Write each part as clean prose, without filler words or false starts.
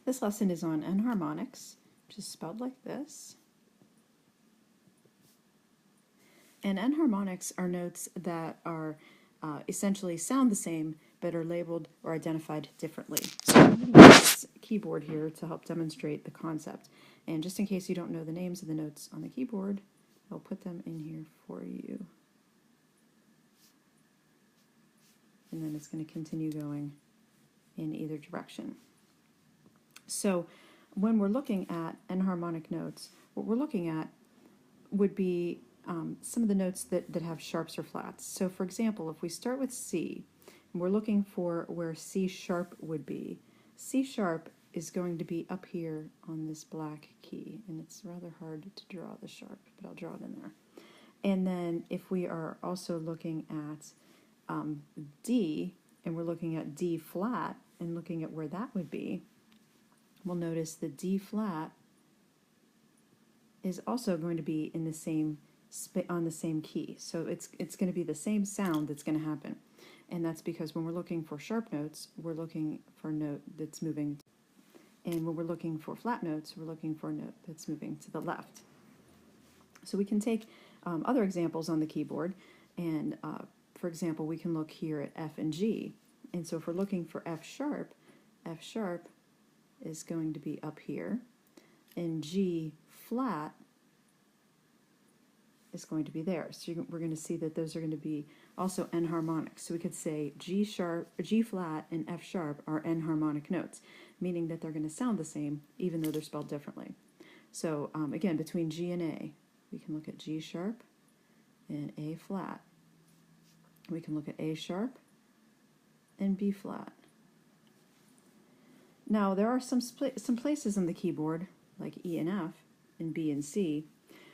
This lesson is on enharmonics, which is spelled like this. And enharmonics are notes that are essentially sound the same, but are labeled or identified differently. So I'm going to use this keyboard here to help demonstrate the concept. And just in case you don't know the names of the notes on the keyboard, I'll put them in here for you. And then it's going to continue going in either direction. So when we're looking at enharmonic notes, what we're looking at would be some of the notes that have sharps or flats. So for example, if we start with C, and we're looking for where C sharp would be, C sharp is going to be up here on this black key, and it's rather hard to draw the sharp, but I'll draw it in there. And then if we are also looking at D, and we're looking at D flat, and looking at where that would be, we'll notice the D flat is also going to be in the same on the same key. So it's going to be the same sound that's going to happen. And that's because when we're looking for sharp notes, we're looking for a note that's moving. And when we're looking for flat notes, we're looking for a note that's moving to the left. So we can take other examples on the keyboard. And for example, we can look here at F and G. And so if we're looking for F sharp is going to be up here, and G flat is going to be there. So we're going to see that those are going to be also enharmonic. So we could say G sharp, G flat, and F sharp are enharmonic notes, meaning that they're going to sound the same even though they're spelled differently. So again, between G and A, we can look at G sharp and A flat. We can look at A sharp and B flat. Now there are some places on the keyboard, like E and F and B and C,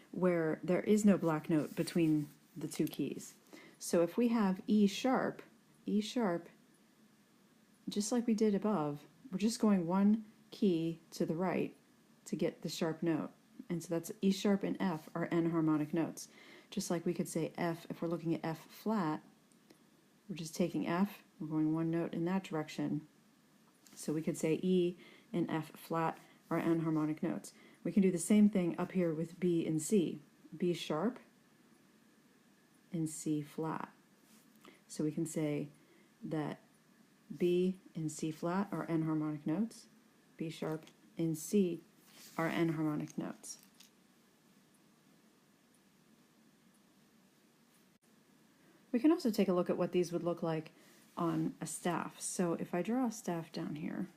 where there is no black note between the two keys. So if we have E sharp, just like we did above, we're just going one key to the right to get the sharp note. And so that's E sharp and F are enharmonic notes. Just like we could say F, if we're looking at F flat, we're just taking F, we're going one note in that direction. So we could say E and F flat are enharmonic notes. We can do the same thing up here with B and C. B sharp and C flat. So we can say that B and C flat are enharmonic notes. B sharp and C are enharmonic notes. We can also take a look at what these would look like on a staff. So if I draw a staff down here,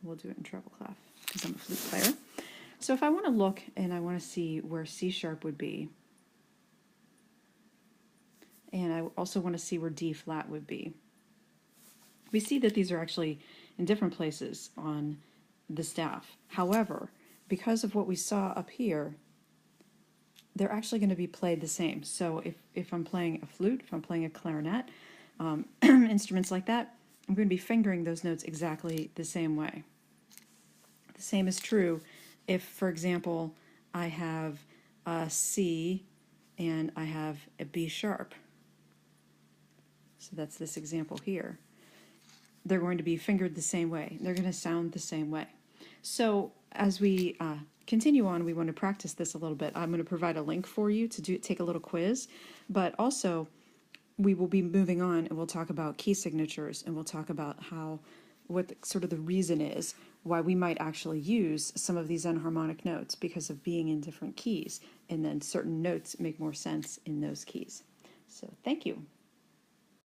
we'll do it in treble clef because I'm a flute player. So if I want to look and I want to see where C sharp would be, and I also want to see where D flat would be, we see that these are actually in different places on the staff. However, because of what we saw up here, they're actually going to be played the same. So if I'm playing a flute, if I'm playing a clarinet, instruments like that, I'm going to be fingering those notes exactly the same way. The same is true if, for example, I have a C and I have a B sharp. So that's this example here. They're going to be fingered the same way. They're going to sound the same way. So as we continue on, we want to practice this a little bit. I'm going to provide a link for you to take a little quiz, but also we will be moving on and we'll talk about key signatures, and we'll talk about what sort of the reason is why we might actually use some of these enharmonic notes because of being in different keys, and then certain notes make more sense in those keys. So thank you.